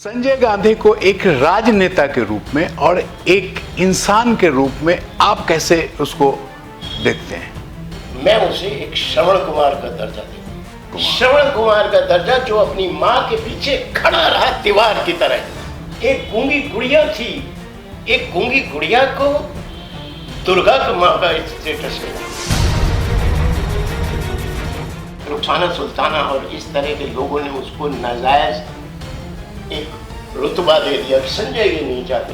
संजय गांधी को एक राजनेता के रूप में और एक इंसान के रूप में आप कैसे उसको देखते हैं? मैं उसे एक श्रवण कुमार का दर्जा देता हूँ। श्रवण कुमार का दर्जा जो अपनी माँ के पीछे खड़ा रहा दीवार की तरह। एक गूंगी गुड़िया थी, एक गूंगी गुड़िया को दुर्गा का माँ का स्टेटस मिला। रुखसाना सुल्ताना और इस तरह के लोगों ने उसको नाजायज एक रुतबा दे दिया। संजय ये नहीं चाहते।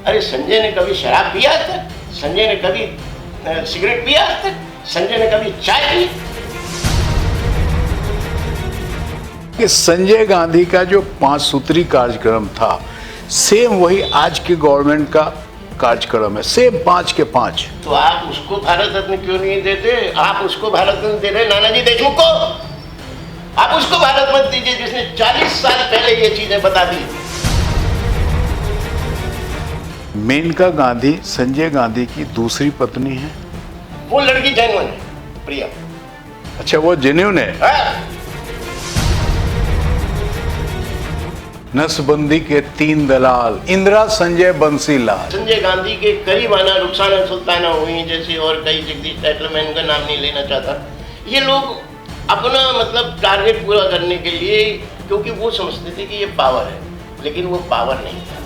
अरे संजय ने कभी शराब पिया तक? संजय ने कभी सिगरेट पिया तक? संजय ने कभी चाय पी? कि संजय गांधी का जो 5 सूत्री कार्यक्रम था सेम वही आज की गवर्नमेंट का कार्यक्रम है, सेम 5 के 5। तो आप उसको भारत रत्न क्यों नहीं देते? आप उसको भारत रत्न दे रहे नानाजी देशमुख को। आप उसको भारत मत दीजिए जिसने 40 साल पहले ये चीजें बता दी। मेनका गांधी संजय गांधी की दूसरी पत्नी है। वो लड़की जेन्युइन है, प्रिया। अच्छा, वो जेन्युइन है। हाँ? नसबंदी के 3 दलाल इंदिरा, संजय, बंसीलाल। संजय गांधी के करीब आना रुखसाना सुल्ताना हुई जैसे और कई जगदीश टाइटल, मैं इनका नाम नहीं लेना चाहता। ये लोग अपना मतलब टारगेट पूरा करने के लिए, क्योंकि वो समझते थे कि ये पावर है, लेकिन वो पावर नहीं था।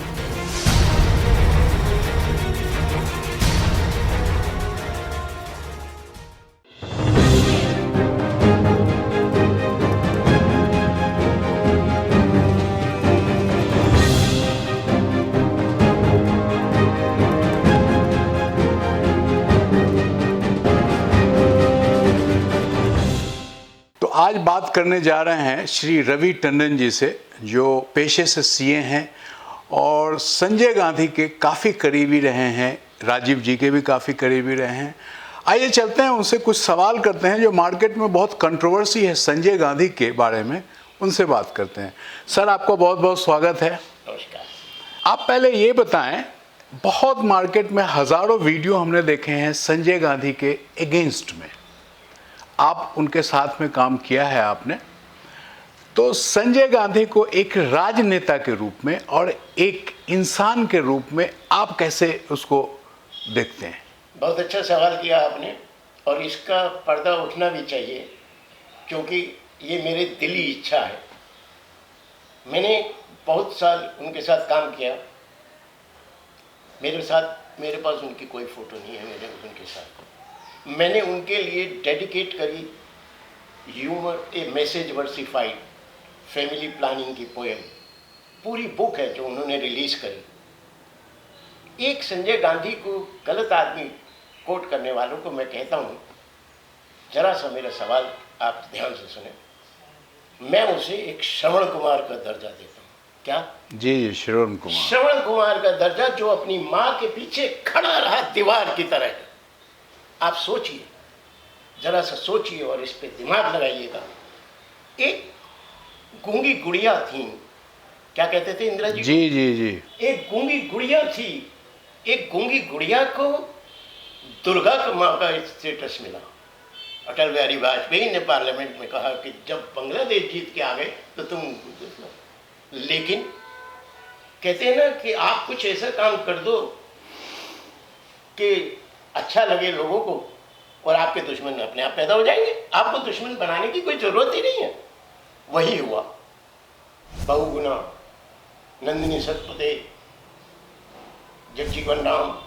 आज बात करने जा रहे हैं श्री रवि टंडन जी से, जो पेशे से सीए हैं और संजय गांधी के काफ़ी करीबी रहे हैं, राजीव जी के भी काफ़ी करीबी रहे हैं। आइए चलते हैं, उनसे कुछ सवाल करते हैं। जो मार्केट में बहुत कंट्रोवर्सी है संजय गांधी के बारे में, उनसे बात करते हैं। सर, आपका बहुत बहुत स्वागत है। नमस्कार। आप पहले ये बताएं, बहुत मार्केट में हज़ारों वीडियो हमने देखे हैं संजय गांधी के अगेंस्ट में, आप उनके साथ में काम किया है आपने, तो संजय गांधी को एक राजनेता के रूप में और एक इंसान के रूप में आप कैसे उसको देखते हैं? बहुत अच्छा सवाल किया आपने, और इसका पर्दा उठना भी चाहिए, क्योंकि ये मेरी दिली इच्छा है। मैंने बहुत साल उनके साथ काम किया। मेरे पास उनकी कोई फ़ोटो नहीं है। उनके साथ मैंने उनके लिए डेडिकेट करी ह्यूमर ए मैसेज वर्सिफाइड फैमिली प्लानिंग की पोएम, पूरी बुक है जो उन्होंने रिलीज़ करी। एक संजय गांधी को गलत आदमी कोट करने वालों को मैं कहता हूँ, जरा सा मेरा सवाल आप ध्यान से सुने। मैं उसे एक श्रवण कुमार का दर्जा देता हूँ। क्या? जी, श्रवण कुमार। श्रवण कुमार का दर्जा जो अपनी माँ के पीछे खड़ा रहा दीवार की तरह। आप सोचिए, जरा सा सोचिए और इस पे दिमाग लगाइएगा। एक गूंगी गुड़िया थी, क्या कहते थे इंदिरा जी? जी जी जी। एक गूंगी गुड़िया थी, एक गूंगी गुड़िया को दुर्गा का माँ का स्टेटस मिला। अटल बिहारी वाजपेयी ने पार्लियामेंट में कहा कि जब बांग्लादेश जीत के आ गए तो तुम, लेकिन कहते हैं ना कि आप कुछ ऐसा काम कर दो कि अच्छा लगे लोगों को, और आपके दुश्मन अपने आप पैदा हो जाएंगे। आपको दुश्मन बनाने की कोई जरूरत ही नहीं है। वही हुआ। बहुगुणा, नंदिनी सतपथे, जगजीवन राम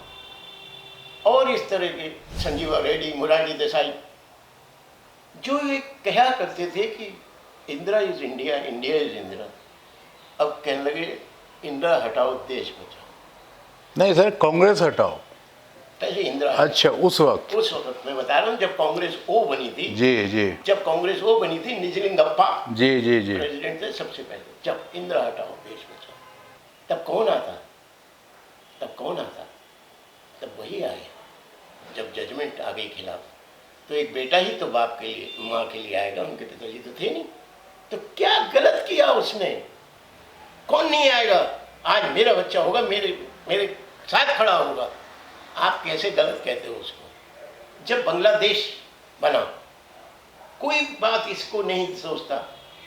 और इस तरह के संजीवा रेड्डी, मुरारी देसाई, जो ये कहा करते थे कि Indira is India, India is Indira, अब कहने लगे इंदिरा हटाओ देश बचाओ। नहीं सर, कांग्रेस हटाओ। पहले इंदिरा। अच्छा, उस वक्त मैं बता रहा हूँ जब कांग्रेस ओ बनी थी। जी जी। जब कांग्रेस ओ बनी थी, निजलिंगप्पा जी जी जी प्रेसिडेंट थे सबसे पहले। जब इंदिरा हटाओ देश बचाओ, तब कौन आता? तब वही आए जब जजमेंट आ गई खिलाफ। तो एक बेटा ही तो बाप के लिए, माँ के लिए आएगा, उनके पिताजी तो थे नहीं। तो क्या गलत किया उसने? कौन नहीं आएगा? आज मेरा बच्चा होगा, मेरे साथ खड़ा होगा। आप कैसे गलत कहते हो उसको? जब बांग्लादेश बना, कोई बात इसको नहीं सोचता।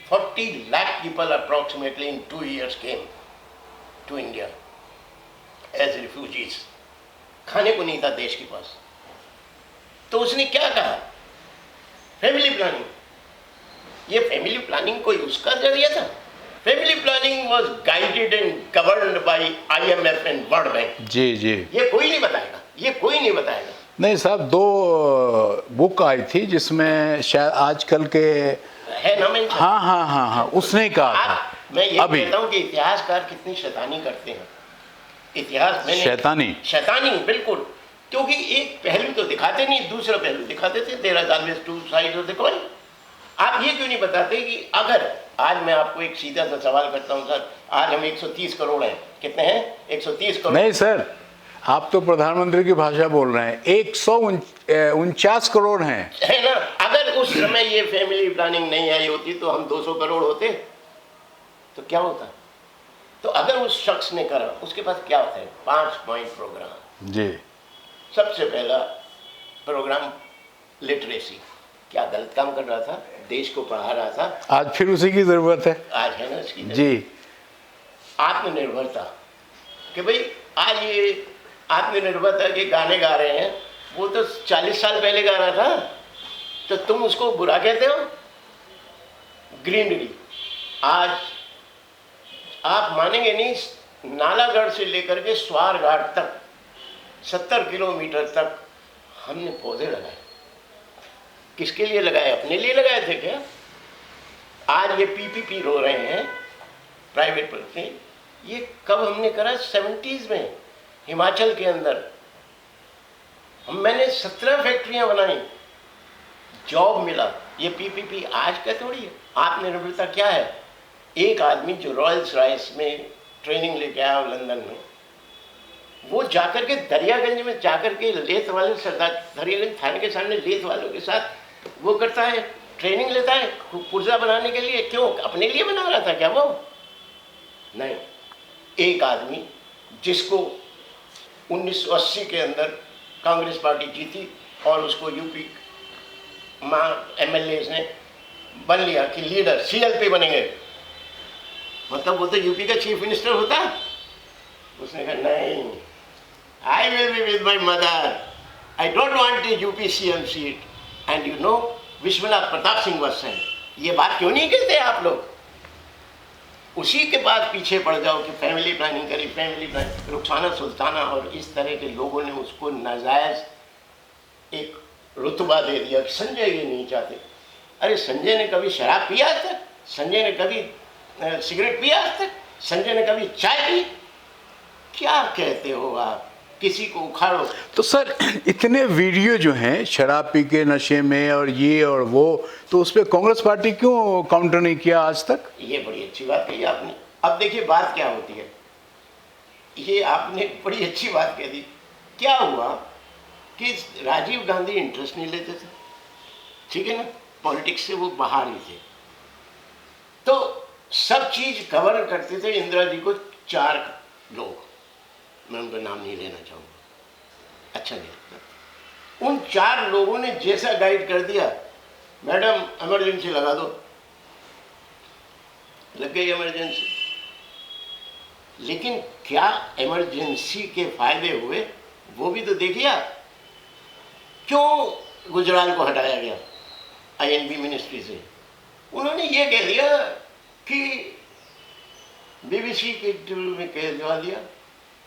40 lakh people approximately in 2 years came. To India as refugees, खाने को नहीं था देश के पास, तो उसने क्या कहा, फैमिली प्लानिंग। ये फैमिली प्लानिंग कोई उसका जरिया था? Family planning was guided and governed by IMF and world bank. जी जी। ये कोई नहीं बताएगा, ये कोई नहीं बताएगा। नहीं साहब, 2 बुक आई थी जिसमें शायद आजकल के है ना, मैं हाँ, उसने कहा था। मैं ये अभी कहता हूँ कि इतिहासकार कितनी शैतानी करते हैं। इतिहास में शैतानी बिल्कुल, क्योंकि एक पहलू तो दिखाते नहीं, दूसरा पहलू दिखाते थे। There are always two sides of the coin. आप ये क्यों नहीं बताते कि अगर आज मैं आपको एक सीधा सा सवाल करता हूँ सर, आज हम 130 करोड़ हैं, कितने हैं? 130 करोड़। नहीं सर, आप तो प्रधानमंत्री की भाषा बोल रहे हैं, 149 करोड़ हैं, है ना। अगर उस समय ये फैमिली प्लानिंग नहीं आई होती तो हम 200 करोड़ होते, तो क्या होता? तो अगर उस शख्स ने करा, उसके पास क्या होता है? 5 पॉइंट प्रोग्राम। जी। सबसे पहला प्रोग्राम लिटरेसी। क्या गलत काम कर रहा था? देश को पढ़ा रहा था। आज फिर उसी की जरूरत है। आज है ना इसकी जी। आत्मनिर्भरता, कि भाई आज ये आत्मनिर्भरता के गाने गा रहे हैं, वो तो 40 साल पहले गा रहा था, तो तुम उसको बुरा कहते हो? ग्रीनरी। आज आप मानेंगे नहीं, नालागढ़ से लेकर के स्वारघाट तक 70 किलोमीटर तक हमने पौधे लगाए। किसके लिए लगाए? अपने लिए लगाए थे क्या? आज ये PPP रो रहे हैं प्राइवेट पर, ये कब हमने करा? 70s में हिमाचल के अंदर मैंने 17 फैक्ट्रियां बनाई, जॉब मिला। ये PPP आज का थोड़ी है। आत्मनिर्भरता क्या है? एक आदमी जो रॉयल्स राइस में ट्रेनिंग लेके आया लंदन में, वो जाकर के दरियागंज में जाकर के लेथ वाले सरदार, दरियागंज थाने के सामने लेथ वालों के साथ वो करता है, ट्रेनिंग लेता है पुर्जा बनाने के लिए। क्यों? अपने लिए बना रहा था क्या वो? नहीं। एक आदमी जिसको 1980 के अंदर कांग्रेस पार्टी जीती और उसको यूपी MLAs ने बन लिया कि लीडर, CLP बनेंगे, मतलब वो तो यूपी का चीफ मिनिस्टर होता। उसने कहा नहीं, I will be with my mother, I don't want a UP CM seat, and you know Vishwanath Pratap Singh was sent। ये बात क्यों नहीं कहते आप लोग? उसी के बाद पीछे पड़ जाओ कि फैमिली प्लानिंग करी, फैमिली प्लानिंग। रुखसाना सुल्ताना और इस तरह के लोगों ने उसको नाजायज एक रुतबा दे दिया कि संजय ये नहीं चाहते। अरे संजय ने कभी शराब पिया आज तक? संजय ने कभी सिगरेट पिया आज तक? संजय ने कभी चाय पी? क्या कहते हो आप? किसी को उखाड़ो। तो सर, इतने वीडियो जो हैं शराब पी के नशे में और ये और वो, तो उस पर कांग्रेस पार्टी क्यों काउंटर नहीं किया आज तक? ये बड़ी अच्छी बात कही आपने। अब देखिए बात क्या होती है, ये आपने बड़ी अच्छी बात कह दी। क्या हुआ कि राजीव गांधी इंटरेस्ट नहीं लेते थे, ठीक है ना, पॉलिटिक्स से वो बाहर ही थे, तो सब चीज गवर्न करते थे इंदिरा जी को 4 लोग, मैं उनका नाम नहीं लेना चाहूँगा, अच्छा नहीं लगता। उन 4 लोगों ने जैसा गाइड कर दिया, मैडम इमरजेंसी लगा दो, लग गई इमरजेंसी। लेकिन क्या इमरजेंसी के फायदे हुए वो भी तो देखिए आप। क्यों गुजराल को हटाया गया INB मिनिस्ट्री से? उन्होंने ये कह दिया कि BBC के इंटरव्यू में कह दिया,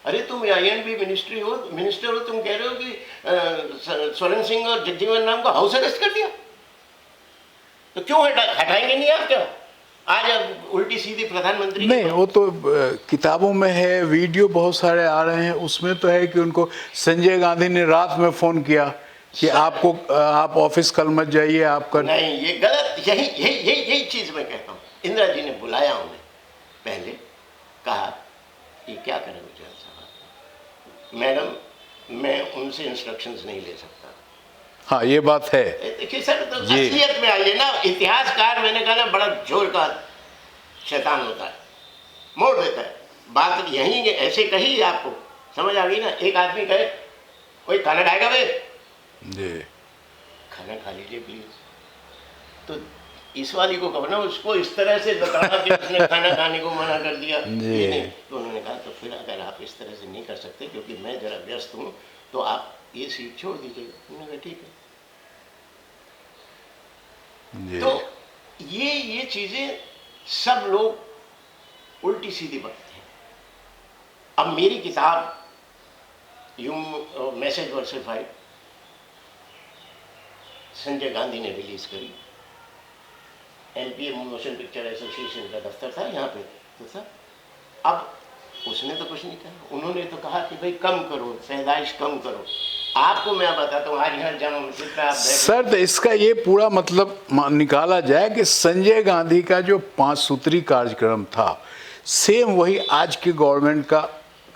अरे तुम INB मिनिस्टर हो, तुम कह रहे हो कि सोरेन सिंह और जगजीवन राम को हाउस अरेस्ट कर दिया, तो क्यों हटाएंगे नहीं आप? क्या आज अब उल्टी सीधी प्रधानमंत्री? नहीं, वो तो किताबों में है, वीडियो बहुत सारे आ रहे हैं, उसमें तो है कि उनको संजय गांधी ने रात में फोन किया कि आप ऑफिस कल मत जाइए, आपका नहीं, ये गलत। यही चीज मैं कहता हूँ। इंदिरा जी ने बुलाया उन्हें, पहले कहा ये क्या करें गुजराल साहब, मैडम मैं उनसे इंस्ट्रक्शंस नहीं ले सकता। हाँ, ये बात है। देखिए सर, तो असलियत में आइए ना। इतिहासकार, मैंने कहा ना, बड़ा जोर का शैतान होता है, मोड़ देता है बात। यही ऐसे कही आपको समझ आ गई ना। एक आदमी कहे कोई खाना खाएगा बे? जी। खाना खा लीजिए प्लीज। तो इस वाली को कहो ना, उसको इस तरह से बताना कि उसने खाना खाने को मना कर दिया जी। ये नहीं। तो उन्होंने कहा तो फिर अगर आप इस तरह से नहीं कर सकते क्योंकि मैं जरा व्यस्त हूँ तो आप ये सीट छोड़ दीजिएगा। उन्होंने कहा ठीक है। जी। तो ये चीजें सब लोग उल्टी सीधी बनते हैं। अब मेरी किताब यू मैसेज वर्सिफाइड संजय गांधी ने रिलीज करी। एमपीए मोशन पिक्चर एसोसिएशन का दफ्तर था यहाँ पे तो सर, अब उसने तो कुछ नहीं कहा। उन्होंने तो कहा कि भाई कम करो, पैदाइश कम करो। आपको मैं बताता हूँ, आज यहाँ जामा मस्जिद पे आप बैठे, सर तो इसका ये पूरा मतलब निकाला जाए कि संजय गांधी का जो 5 सूत्री कार्यक्रम था सेम वही आज की गवर्नमेंट का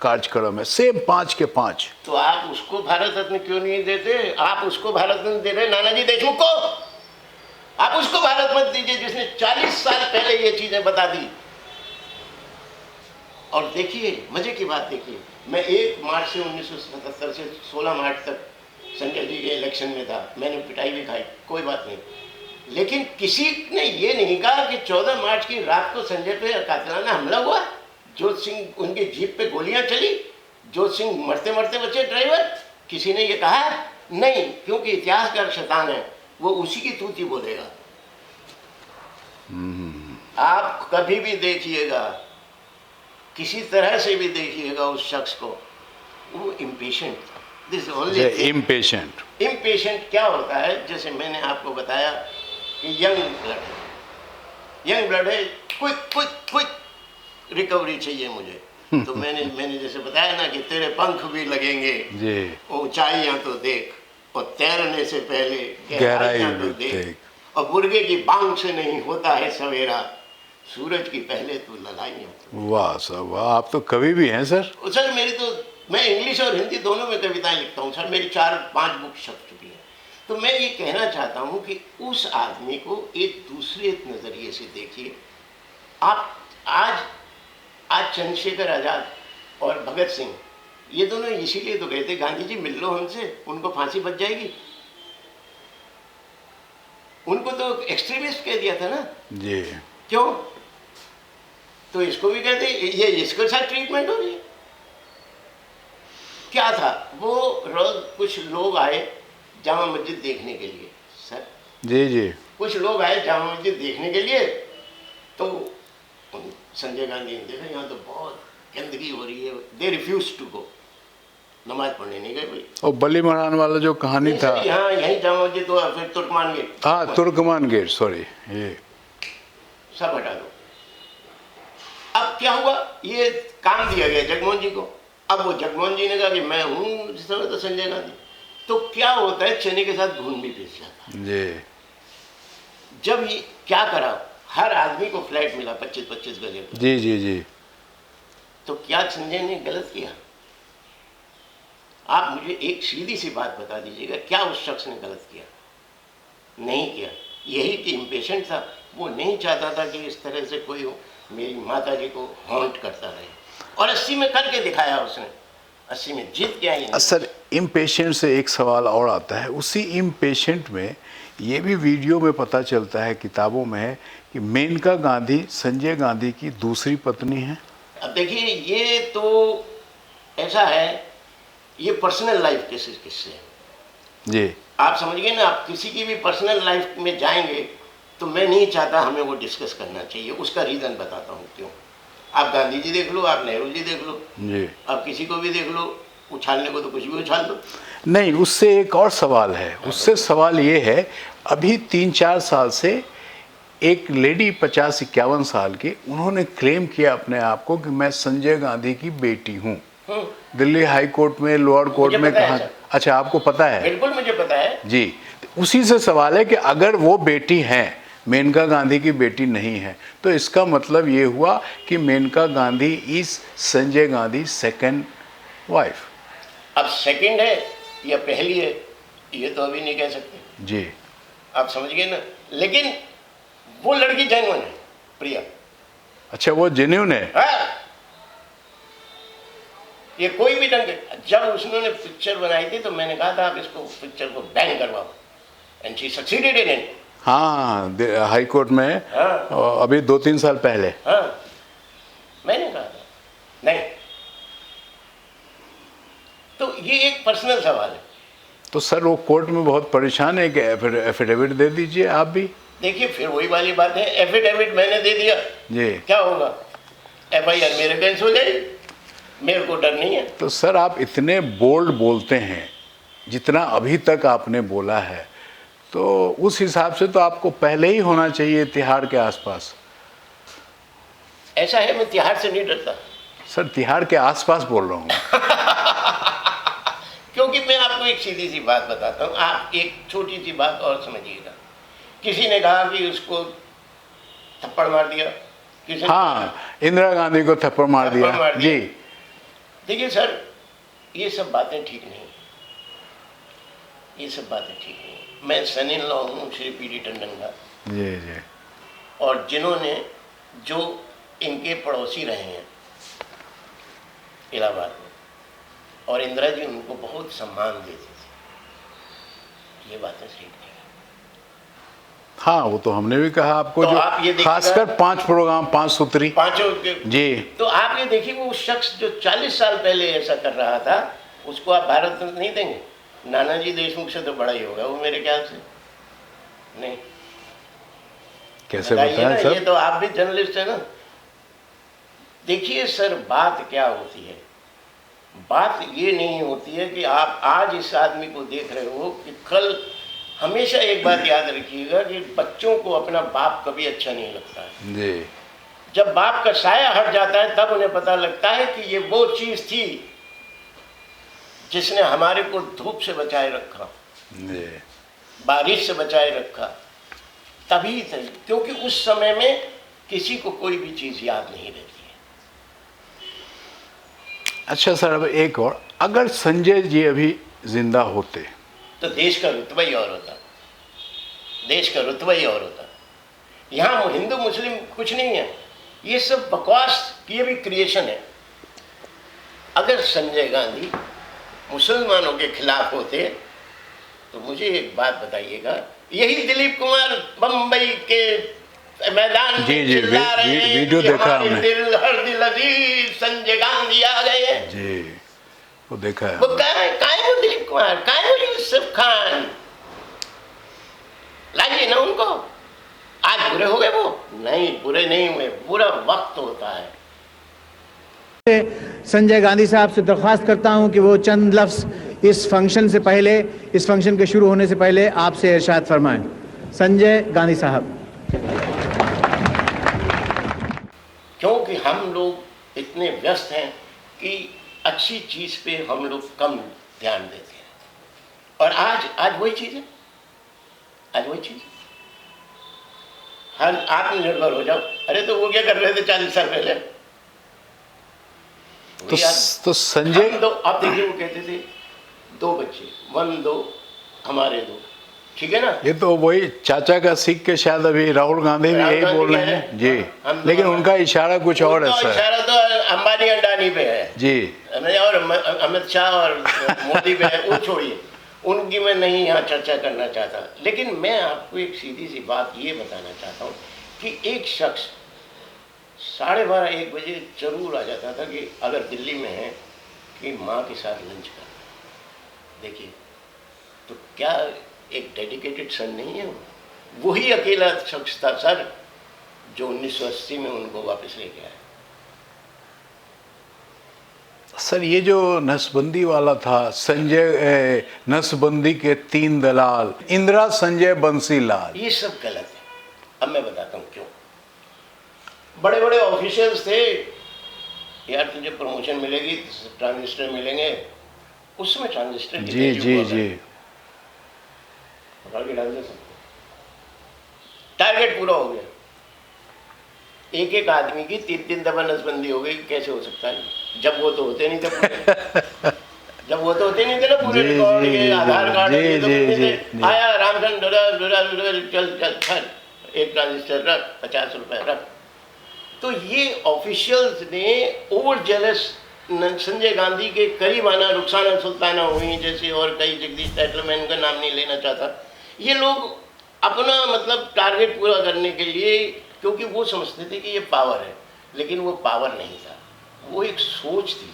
कार्यक्रम है, सेम 5 के 5। तो आप उसको भारत रत्न क्यों नहीं देते? आप उसको भारत रत्न दे रहे नानाजी देशमुख को, आप उसको भारत मत दीजिए जिसने 40 साल पहले ये चीजें बता दी। और देखिए मजे की बात देखिए, मैं 1 मार्च से 1977 से 16 मार्च तक संजय जी के इलेक्शन में था। मैंने पिटाई भी खाई, कोई बात नहीं, लेकिन किसी ने ये नहीं कहा कि 14 मार्च की रात को संजय पे कातिलाना हमला हुआ, जोत सिंह उनके जीप पे गोलियां चली, जोत सिंह मरते मरते बचे ड्राइवर। किसी ने ये कहा नहीं, क्योंकि इतिहासकार शैतान है, वो उसी की तूती बोलेगा। आप कभी भी देखिएगा, किसी तरह से भी देखिएगा उस शख्स को, वो इम्पेशेंट था। This only impatient. इम्पेशेंट क्या होता है, जैसे मैंने आपको बताया कि यंग ब्लड है, यंग ब्लड है, क्विक क्विक क्विक रिकवरी चाहिए मुझे। तो मैंने जैसे बताया ना कि तेरे पंख भी लगेंगे, ऊंचाइयां तो देख, और तैरने से पहले गहराइयां तो देख, और मुर्गे की बांग से नहीं होता है सवेरा, सूरज की पहले तो ललाइयां। वाह सर वाह, आप तो कवि भी हैं सर। सर मेरी तो, मैं इंग्लिश और हिंदी दोनों में कविताएं लिखता हूँ सर, मेरी 4-5 बुक छप चुकी है। तो मैं ये कहना चाहता हूँ कि उस आदमी को एक दूसरे नज़रिए से देखिए। आप आज चंद्रशेखर आज़ाद और भगत सिंह, ये दोनों इसीलिए तो कहते गांधी जी मिल लो हमसे, उनको फांसी बच जाएगी। उनको तो एक्सट्रीमिस्ट कह दिया था ना जी। क्यों? तो इसको भी कहते ये इसके साथ ट्रीटमेंट हो रही है। क्या था वो, रोज कुछ लोग आए जामा मस्जिद देखने के लिए सर, जी जी, कुछ लोग आए जामा मस्जिद देखने के लिए, तो संजय गांधी ने देखा यहाँ तो बहुत गंदगी हो रही है, दे रिफ्यूज टू गो, नमाज पढ़ने नहीं गए भाई। और बली मरान वाला जो कहानी था, यहाँ यही जामा मस्जिद, तो फिर तुर्कमान गेट, हाँ तुर्कमान गेट, सॉरी, ये सब हटा दो। अब क्या हुआ, ये काम दिया गया जगमोहन जी को। अब वो जगमोहन जी ने कहा कि मैं हूँ जिस समय तो संजय गांधी, तो क्या होता है चने के साथ घून भी पिस जाता है। जी। जब ये क्या करा, हर आदमी को फ्लैट मिला 25-25 गजे पर। जी जी जी। तो क्या संजय ने गलत किया? आप मुझे एक सीधी सी बात बता दीजिएगा, क्या उस शख्स ने गलत किया? नहीं किया। यही कि इम्पेशेंट था, वो नहीं चाहता था कि इस तरह से कोई मेरी माता जी को हॉन्ट करता रहे, और 80 में करके दिखाया उसने, 80 में जीत के आई। सर इम्पेशेंट से एक सवाल और आता है, उसी इम्पेशेंट में ये भी वीडियो में पता चलता है, किताबों में है कि मेनका गांधी संजय गांधी की दूसरी पत्नी है। अब देखिए ये तो ऐसा है, ये पर्सनल लाइफ के किस्से हैं जी। आप समझ गए ना। आप किसी की भी पर्सनल लाइफ में जाएंगे तो मैं नहीं चाहता हमें वो डिस्कस करना चाहिए। उसका रीज़न बताता हूँ क्यों। आप गांधी जी देख लो, आप नेहरू जी देख लो जी, आप किसी को भी देख लो, उछालने को तो कुछ भी उछाल दो। नहीं, उससे एक और सवाल है। उससे सवाल ये है, अभी 3-4 साल से एक लेडी 50-51 साल की, उन्होंने क्लेम किया अपने आप को कि मैं संजय गांधी की बेटी हूँ। दिल्ली हाई कोर्ट में, लोअर कोर्ट में कहा। अच्छा, आपको पता है? बिल्कुल मुझे पता है जी। उसी से सवाल है कि अगर वो बेटी हैं, मेनका गांधी की बेटी नहीं है, तो इसका मतलब ये हुआ कि Maneka Gandhi is Sanjay Gandhi second wife. अब सेकंड है या पहली है ये तो अभी नहीं कह सकते। जी। आप समझ गए ना। लेकिन वो लड़की जेन्युइन है, प्रिया। अच्छा, वो जेन्युइन है। हाँ, ये कोई भी ढंग, जब उसने पिक्चर बनाई थी तो मैंने कहा था आप इसको पिक्चर को बैन करवाओ, and she succeeded in it. हाँ, हाई कोर्ट में हाँ। अभी 2-3 साल पहले। हाँ, मैंने कहा था नहीं। तो ये एक पर्सनल सवाल है। तो सर वो कोर्ट में बहुत परेशान है कि एफिडेविट दे दीजिए आप भी। देखिए फिर वही वाली बात है, एफिडेविट मैंने दे दिया, जी। क्या होगा? एफआईआर मेरे अगेंस्ट हो जाएगी, मेरे को डर नहीं है। तो सर आप इतने बोल्ड बोलते हैं जितना अभी तक आपने बोला है, तो उस हिसाब से तो आपको पहले ही होना चाहिए तिहाड़ के आसपास। ऐसा है, मैं तिहाड़ से नहीं डरता। सर तिहाड़ के आसपास बोल रहा हूँ। क्योंकि मैं आपको एक सीधी सी बात बताता हूँ, आप एक छोटी सी बात और समझिएगा। किसी ने कहा कि उसको थप्पड़ मार दिया, किसी ने हाँ, इंदिरा गांधी को थप्पड़ मार थप्पड़ मार दिया दिया। जी। देखिए सर, ये सब बातें ठीक नहीं, ये सब बातें ठीक नहीं। मैं सन इन लॉ हूँ श्री पीडी टंडन का, जी जी। और जिन्होंने जो इनके पड़ोसी रहे हैं इलाहाबाद में, और इंदिरा जी उनको बहुत सम्मान देते थे, ये बातें ठीक नहीं। हाँ, वो तो हमने भी कहा आपको, तो जो आप ये देखिएगा, खासकर 5 प्रोग्राम 5 सूत्री पांचों के, जी। तो आप ये देखिए वो शख्स जो 40 साल पहले ऐसा कर रहा था, उसको आप भारत रत्न नहीं देंगे? नानाजी देशमुख से तो बड़ा ही होगा वो मेरे ख्याल से। नहीं, कैसे बताइए बताएं ना, सर? ये तो आप भी जर्नलिस्ट है ना। देखिए सर, बात क्या होती है, बात ये नहीं होती है कि आप आज इस आदमी को देख रहे हो कि कल, हमेशा एक बात याद रखिएगा कि बच्चों को अपना बाप कभी अच्छा नहीं लगता है। जी। जब बाप का साया हट जाता है तब उन्हें पता लगता है कि ये वो चीज थी जिसने हमारे को धूप से बचाए रखा, जी। बारिश से बचाए रखा। तभी क्योंकि उस समय में किसी को कोई भी चीज याद नहीं रहती है। अच्छा सर, अब एक और, अगर संजय जी अभी जिंदा होते तो देश का रुतबा ही और होता, देश का रुतबा ही और होता। यहाँ हिंदू मुस्लिम कुछ नहीं है, ये सब बकवास, ये भी क्रिएशन है। अगर संजय गांधी मुसलमानों के खिलाफ होते तो मुझे एक बात बताइएगा, यही दिलीप कुमार बम्बई के मैदान में जी, जी, चिल्ला रहे हैं वीडियो कि देखा हमारे हमने। दिल हर दिल अजीज संजय गांधी आ गए हैं। जी, वो देखा है। वो कहाँ है वो दिलीप कुमार, कहाँ है वो यूसुफ खान? लाइए ना उनको। आज बुरे हो गए वो? नहीं, बुरे नहीं हुए, बुरा वक्त होता है। संजय गांधी साहब से दरख्वास्त करता हूं कि वो चंद लफ्ज इस फंक्शन से पहले, इस फंक्शन के शुरू होने से पहले आपसे इरशाद फरमाएं। संजय गांधी साहब। क्योंकि हम लोग इतने व्यस्त हैं कि अच्छी चीज पे हम लोग कम ध्यान देते हैं, और आज वही चीज है, आज वही चीज। हर आत्मनिर्भर हो जाओ। अरे तो वो क्या कर रहे थे 40 साल पहले? तो संजय, हम दो, आप देखिए वो कहते थे 2 बच्चे, 1 2 हमारे 2, ठीक है ना? ये तो वही चाचा का सीख के शायद अभी राहुल गांधी भी यही बोल रहे हैं जी। लेकिन उनका इशारा कुछ और है सर। इशारा तो अंबानी अंडानी पे है जी। और अमित शाह और मोदी पे है, वो छोड़िए, उनकी मैं नहीं यहाँ चर्चा करना चाहता। लेकिन मैं आपको एक सीधी सी बात ये बताना चाहता हूँ कि एक शख्स 12:30 1 बजे जरूर आ जाता था कि अगर दिल्ली में है कि माँ के साथ लंच कर। देखिए, तो क्या एक डेडिकेटेड सन नहीं है वो? वही अकेला शख्स था सर जो 1980 में उनको वापस लेके आया। सर ये जो नसबंदी वाला था, संजय नसबंदी के 3 दलाल, इंदिरा संजय बंसीलाल, ये सब गलत है। अब मैं बताता हूँ क्यों। बड़े बड़े ऑफिशियल्स थे, यार तुझे प्रमोशन मिलेगी, ट्रांजिस्टर मिलेंगे, उसमें ट्रांजिस्टर की जी जी जी, पकड़ के डाल दे सकते। टारगेट पूरा हो गया, एक एक आदमी की 3-3 दफा नसबंदी हो गई। कैसे हो सकता है? जब वो तो होते नहीं थे पूरे। जब वो तो होते नहीं थे ना पूरे रिकॉर्ड के, आधार कार्ड आया रामचंद्र चल चल एक ट्रांजिस्टर रख, 50 रुपए रख। तो ये ऑफिशियल्स ने ओवर जेलस संजय गांधी के करीब आना, रुखसाना सुल्ताना हुई जैसे, और कई, जगदीश टाइटलमैन का नाम नहीं लेना चाहता, ये लोग अपना मतलब टारगेट पूरा करने के लिए, क्योंकि वो समझते थे कि ये पावर है, लेकिन वो पावर नहीं था, वो एक सोच थी।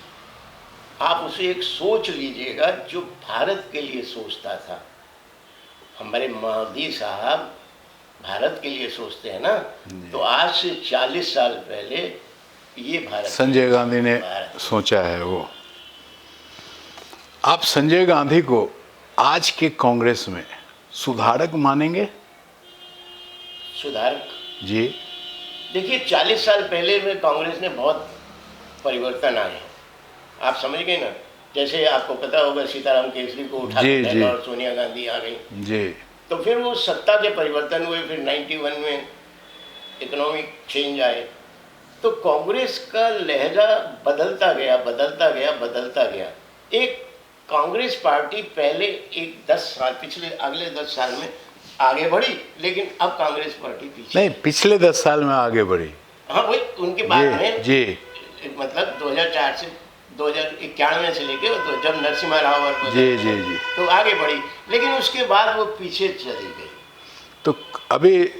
आप उसे एक सोच लीजिएगा जो भारत के लिए सोचता था। हमारे मोदी साहब भारत के लिए सोचते हैं ना, तो आज से 40 साल पहले ये भारत, संजय गांधी ने सोचा है वो। आप संजय गांधी को आज के कांग्रेस में सुधारक मानेंगे? सुधारक? जी। देखिए 40 साल पहले में कांग्रेस ने बहुत परिवर्तन आए, आप समझ गए ना। जैसे आपको पता होगा सीताराम केसरी को उठा के और सोनिया गांधी आ गई जी, तो फिर वो सत्ता के परिवर्तन हुए, फिर 91 में इकोनॉमिक चेंज आए, तो कांग्रेस का लहजा बदलता गया बदलता गया बदलता गया। एक कांग्रेस पार्टी पहले एक 10 साल पिछले अगले 10 साल में आगे बढ़ी, लेकिन अब कांग्रेस पार्टी पीछे नहीं, पिछले 10 साल में आगे बढ़ी। हाँ वही उनके बाद में जी, मतलब 2004 से 2091 से लेके तो जब नरसिम्हा राव और जी जी जी तो आगे बढ़ी, लेकिन उसके बाद वो पीछे चली गई। तो अभी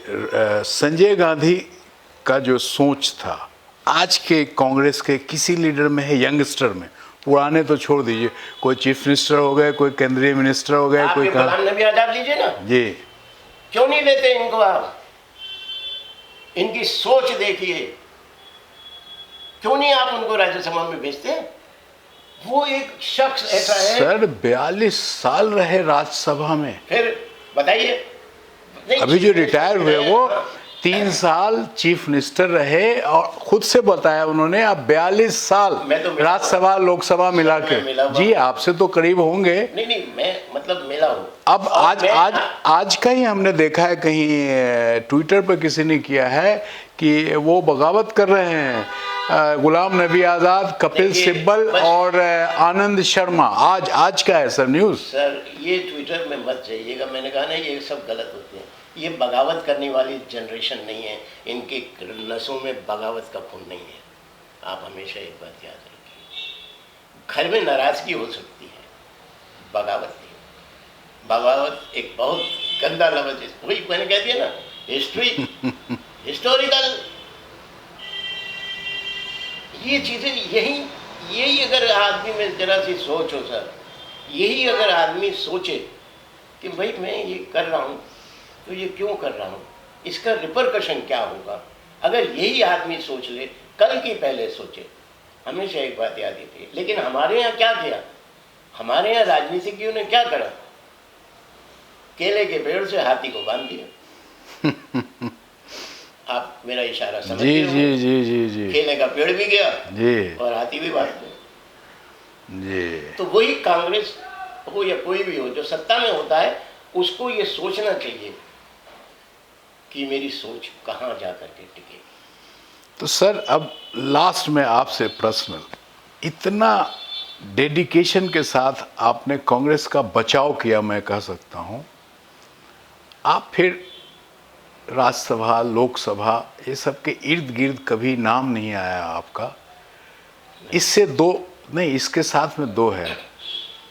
संजय गांधी का जो सोच था आज के कांग्रेस के किसी लीडर में है, यंगस्टर में? पुराने तो छोड़ दीजिए, कोई चीफ मिनिस्टर हो गए, कोई केंद्रीय मिनिस्टर हो गए, कोई गुलाम नबी आजाद लीजिए ना जी, क्यों नहीं लेते इनको? आप इनकी सोच देखिए, क्यों नहीं आप उनको राज्यसभा में भेजते? वो एक शख्स ऐसा है। सर 42 साल रहे राज्यसभा में, फिर बताइए। अभी जो रिटायर हुए वो 3 साल चीफ मिनिस्टर रहे और खुद से बताया उन्होंने, आप 42 साल राज्यसभा लोकसभा मिला के। जी, आपसे तो करीब होंगे। नहीं, मैं मतलब मिला हूँ। अब आज का ही हमने देखा है, कहीं ट्विटर पर किसी ने किया है कि वो बगावत कर रहे हैं, गुलाम नबी आजाद, कपिल सिब्बल और आनंद शर्मा। आज का है सर न्यूज़। सर ये ट्विटर में मत जाइएगा, मैंने कहा ना ये सब गलत होते हैं। ये बगावत करने वाली जनरेशन नहीं है, इनकी नसों में बगावत का खून नहीं है। आप हमेशा एक बात याद रखिए, घर में नाराजगी हो सकती है, बगावत नहीं। बगावत एक बहुत गंदा लफ्ज़ है, वही मैंने कह दिया ना, हिस्टोरिकल ये चीज़ें। यही अगर आदमी में जरा सी सोच हो सर, यही अगर आदमी सोचे कि भाई मैं ये कर रहा हूँ तो ये क्यों कर रहा हूँ, इसका रिपरकशन क्या होगा, अगर यही आदमी सोच ले, कल की पहले सोचे। हमेशा एक बात याद रखिए। लेकिन हमारे यहाँ क्या किया, हमारे यहाँ राजनीतिज्ञों ने क्या करा, केले के पेड़ से हाथी को बांध दिया। आप मेरा इशारा समझते हो? जी जी जी जी। केले का पेड़ भी गया जी और हाथी भी बांध गया। जी। तो वही कांग्रेस हो या कोई भी हो जो सत्ता में होता है, उसको ये सोचना चाहिए कि मेरी सोच कहाँ जा करके टिके। तो सर अब लास्ट में आपसे प्रश्न, इतना डेडिकेशन के साथ आपने कांग्रेस का बचाव किया, मैं कह सकता हूँ, आप फिर राज्यसभा लोकसभा ये सब के इर्द गिर्द कभी नाम नहीं आया आपका। इससे दो नहीं, इसके साथ में दो है,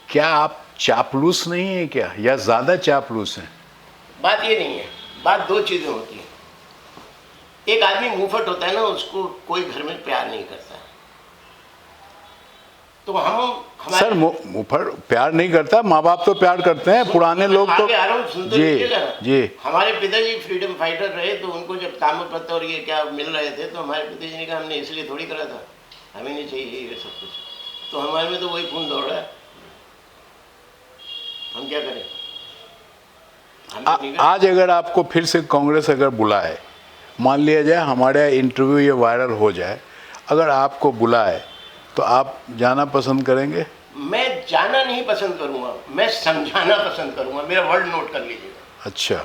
क्या आप चापलूस नहीं है क्या, या ज़्यादा चापलूस हैं? बात ये नहीं है, बात दो चीज़ें होती हैं। एक आदमी मुंहफट होता है ना, उसको कोई घर में प्यार नहीं करता है। तो हम सर मुंहफट प्यार नहीं करता, माँ बाप तो प्यार करते हैं, पुराने लोग तो। जी जी। हमारे पिताजी फ्रीडम फाइटर रहे, तो उनको जब ताम्रपत्र और ये क्या मिल रहे थे तो हमारे पिताजी ने कहा हमने इसलिए थोड़ी करा था, हमें नहीं चाहिए ये सब कुछ। तो हमारे में तो वही खून दौड़ रहा है, हम क्या करें? आज अगर आपको फिर से कांग्रेस अगर बुलाए, मान लिया जाए हमारे इंटरव्यू ये वायरल हो जाए, अगर आपको बुलाए तो आप जाना पसंद करेंगे? मैं जाना नहीं पसंद करूंगा, मैं समझाना पसंद करूंगा। मेरा वर्ड नोट कर लीजिएगा। अच्छा,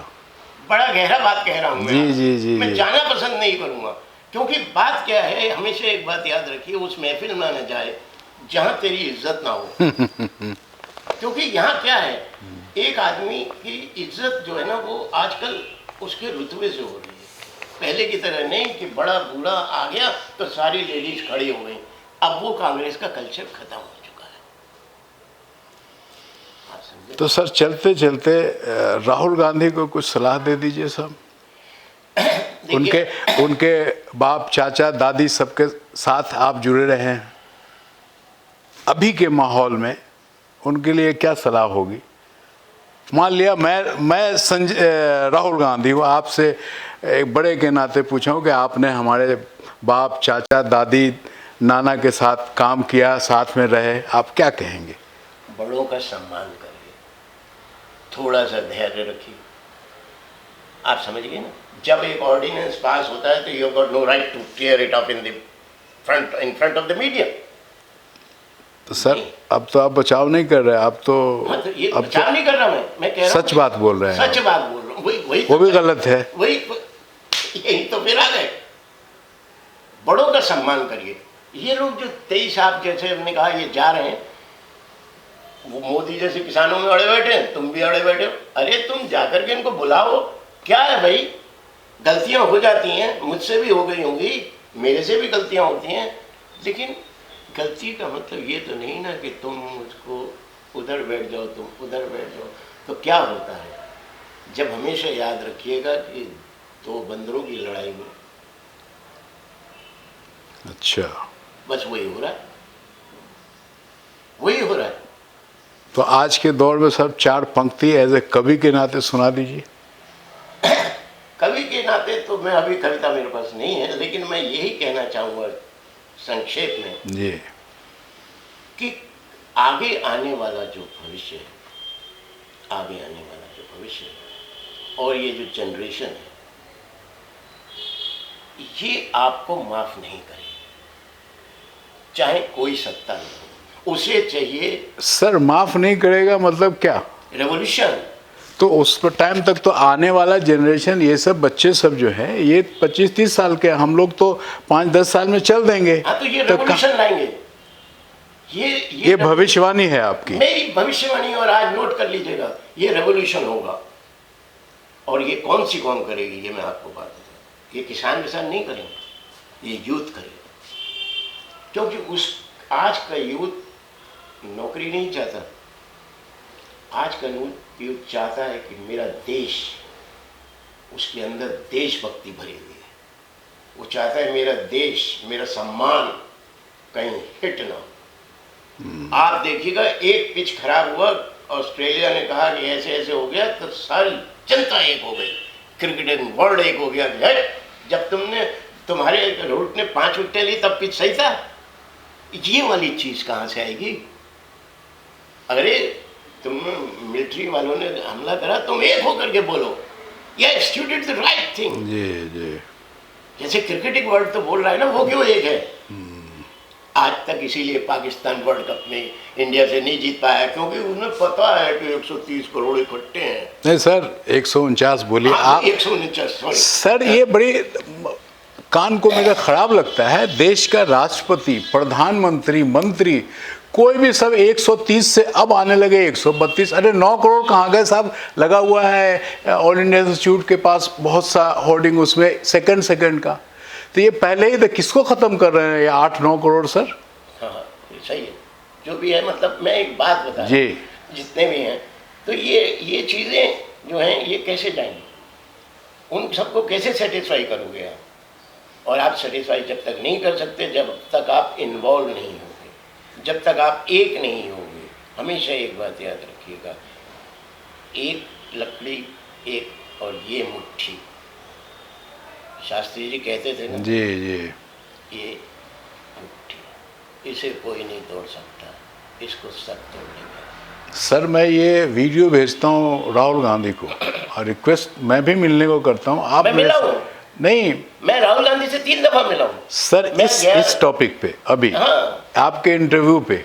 बड़ा गहरा बात कह रहा हूँ मैं। जी जी जी। मैं जाना पसंद नहीं करूंगा, क्योंकि बात क्या है, हमेशा एक बात याद रखिए, उस महफिल में न जाए जहां तेरी इज्जत ना हो। क्योंकि यहाँ क्या है, एक आदमी की इज्जत जो है ना, वो आजकल उसके रुतबे से हो रही है। पहले की तरह नहीं कि बड़ा बूढ़ा आ गया तो सारी लेडीज खड़ी हो गई। अब वो कांग्रेस का कल्चर खत्म हो चुका है। आप तो सर चलते चलते राहुल गांधी को कुछ सलाह दे दीजिए साहब। उनके उनके बाप चाचा दादी सबके साथ आप जुड़े रहे हैं, अभी के माहौल में उनके लिए क्या सलाह होगी? मान लिया मैं राहुल गांधी हूँ, आपसे एक बड़े के नाते पूछा हूँ कि आपने हमारे बाप चाचा दादी नाना के साथ काम किया, साथ में रहे, आप क्या कहेंगे? बड़ों का सम्मान करिए, थोड़ा सा धैर्य रखिए। आप समझ गए ना, जब एक ऑर्डिनेंस पास होता है तो you got no right to tear it up in front of the media. तो सर अब तो आप बचाव नहीं कर रहे, आप तो मतलब ये अब बचाव नहीं कर रहा, मैं कह रहा हूँ सच बात बोल रहे हैं, सच बात बोल रहा हूँ। वही वो भी गलत है। वही यही तो फिर आ गए। बड़ों का सम्मान करिए। ये लोग जो 23 आप जैसे हमने कहा ये जा रहे हैं, वो मोदी जैसे किसानों में अड़े बैठे हैं, तुम भी अड़े बैठे हो। अरे तुम जाकर के इनको बुलाओ। क्या है भाई, गलतियां हो जाती हैं, मुझसे भी हो गई होंगी, मेरे से भी गलतियां होती हैं, लेकिन गलती का मतलब ये तो नहीं ना कि तुम मुझको उधर बैठ जाओ, तुम उधर बैठ जाओ। तो क्या होता है, जब हमेशा याद रखिएगा कि दो बंदरों की लड़ाई में अच्छा, बस वही हो रहा है, वही हो रहा है। तो आज के दौर में सर 4 पंक्ति एज ए कवि के नाते सुना दीजिए। कवि के नाते तो मैं अभी कविता मेरे पास नहीं है, लेकिन मैं यही कहना चाहूँगा संक्षेप में जी, कि आगे आने वाला जो भविष्य है, आगे आने वाला जो भविष्य है और ये जो जनरेशन है, ये आपको माफ नहीं करेगी, चाहे कोई सत्ता नहीं हो। उसे चाहिए सर माफ नहीं करेगा मतलब क्या? रेवोल्यूशन। तो उस पर टाइम तक तो आने वाला जनरेशन, ये सब बच्चे सब जो है, ये 25-30 साल के, हम लोग तो 5-10 साल में चल देंगे। हाँ, तो ये तो रेवोल्यूशन लाएंगे। ये भविष्यवाणी है आपकी? मेरी भविष्यवाणी, और आज नोट कर लीजिएगा, ये रेवोल्यूशन होगा। और ये कौन करेगी, ये मैं आपको बात बताऊँ। ये किसान नहीं करेंगे, ये यूथ करेगा। क्योंकि आज का यूथ नौकरी नहीं चाहता, आज का यूथ चाहता है कि मेरा देश, उसके अंदर देशभक्ति भरी हुई है। वो चाहता है मेरा देश, मेरा सम्मान कहीं हिट ना हो। आप देखिएगा, एक पिच खराब हुआ, ऑस्ट्रेलिया ने कहा कि ऐसे ऐसे हो गया, तो सारी जनता एक हो गई, क्रिकेट वर्ल्ड एक हो गया। जब तुम्हारे रूट ने 5 विकेटें ली तब पिच सही था। ये वाली चीज कहाँ से आएगी? अरे तुम मिलिट्री वालों ने हमला करा, तुम एक होकर के बोलो, yes you did the right thing. जी जी, जैसे क्रिकेटिंग वर्ल्ड तो बोल रहा है ना, वो क्यों एक है? आज तक इसीलिए पाकिस्तान वर्ल्ड कप में इंडिया से नहीं जीत पाया, क्योंकि उन्हें पता है कि 130 करोड़ इकट्ठे हैं। नहीं सर, 149 बोलिए आप। 149, सॉरी सर, ये बड़ी कान को मेरा खराब लगता है। देश का राष्ट्रपति, प्रधानमंत्री, मंत्री, कोई भी सब 130 से अब आने लगे 132। अरे 9 करोड़ कहाँ गए साहब? लगा हुआ है ऑल इंडिया इंस्टीट्यूट के पास बहुत सा होर्डिंग, उसमें सेकंड का। तो ये पहले ही तो किसको ख़त्म कर रहे हैं ये 8-9 करोड़ सर? हाँ, सही है। जो भी है, मतलब मैं एक बात बता जी, जितने भी हैं, तो ये चीज़ें जो हैं ये कैसे जाएंगी? उन सबको कैसे सेटिस्फाई करोगे आप? और आप सेटिस्फाई जब तक नहीं कर सकते, जब तक आप इन्वॉल्व नहीं होगे, जब तक आप एक नहीं होगे। हमेशा एक बात याद रखिएगा, एक लकड़ी एक और ये मुट्ठी, शास्त्री जी कहते थे ना, जी जी, ये मुट्ठी, इसे कोई नहीं तोड़ सकता, इसको सब तोड़ लेगा। सर मैं ये वीडियो भेजता हूँ राहुल गांधी को, और रिक्वेस्ट मैं भी मिलने को करता हूँ। आप मैं मिला हूँ, नहीं, मैं राहुल गांधी से 3 दफा मिला हूँ सर इस टॉपिक पे अभी। हाँ, आपके इंटरव्यू पे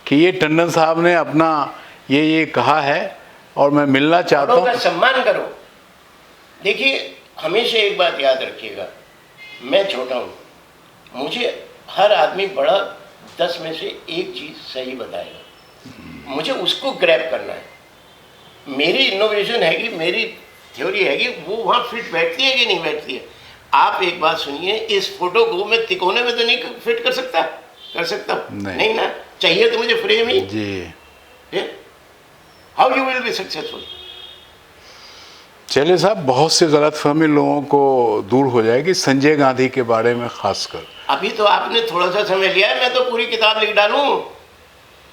कि ये टंडन साहब ने अपना ये कहा है और मैं मिलना चाहता बड़ों का हूँ। सम्मान करो। देखिए, हमेशा एक बात याद रखिएगा, मैं छोटा हूँ, मुझे हर आदमी बड़ा 10 में से एक चीज़ सही बताएगा, मुझे उसको ग्रैब करना है। मेरी इनोवेशन हैगी, मेरी थ्योरी हैगी, वो वहाँ फिट बैठती है कि नहीं बैठती है। आप एक बात सुनिए, इस फोटो को मैं तिकोने में तो नहीं फिट कर सकता नहीं। नहीं ना, चाहिए तो मुझे फ्रेम ही। जी, how how you will be successful? चलिए साहब, बहुत से गलतफहमी लोगों को दूर हो जाएगी संजय गांधी के बारे में खासकर। अभी तो आपने थोड़ा सा समय लिया है, मैं तो पूरी किताब लिख डालूं।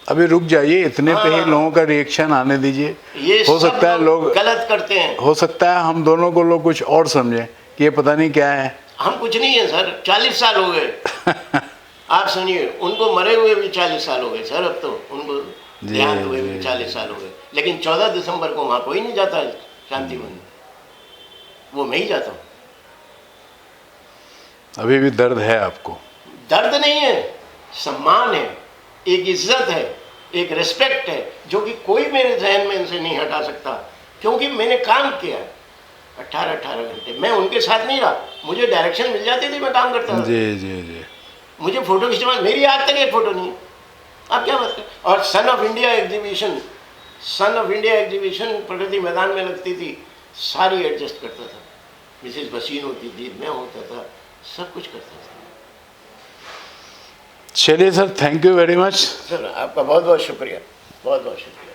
अभी रुक जाइए, इतने पे ही हाँ। लोगों का रिएक्शन आने दीजिए। ये हो सब सकता है लोग, गलत करते हैं। हो सकता है हम दोनों को लोग कुछ और समझें कि ये पता नहीं क्या है। हम कुछ नहीं है सर, 40 साल हो गए। आप सुनिए, उनको मरे हुए भी 40 साल हो गए सर, अब तो उनको देहांत हुए भी 40 साल हो गए, लेकिन 14 दिसंबर को वहाँ कोई नहीं जाता है शांति वन, वो मैं ही जाता हूँ। अभी भी दर्द है आपको? दर्द नहीं है, सम्मान है, एक इज्जत है, एक रिस्पेक्ट है, जो कि कोई मेरे जहन में इनसे नहीं हटा सकता, क्योंकि मैंने काम किया 18 घंटे। मैं उनके साथ नहीं रहा, मुझे डायरेक्शन मिल जाती थी, मैं काम करता था। जी जी जी। मुझे फोटो खिंचवा, मेरी आज तक एक फोटो नहीं है। आप क्या बात कर। और son of India exhibition Pragati Maidan में लगती थी, सारी एडजस्ट करता था। मिसेज बसीन होती थी, मैं होता था, सब कुछ करता था। चलिए sir, thank you very much. Sir आपका बहुत बहुत शुक्रिया, बहुत बहुत शुक्रिया।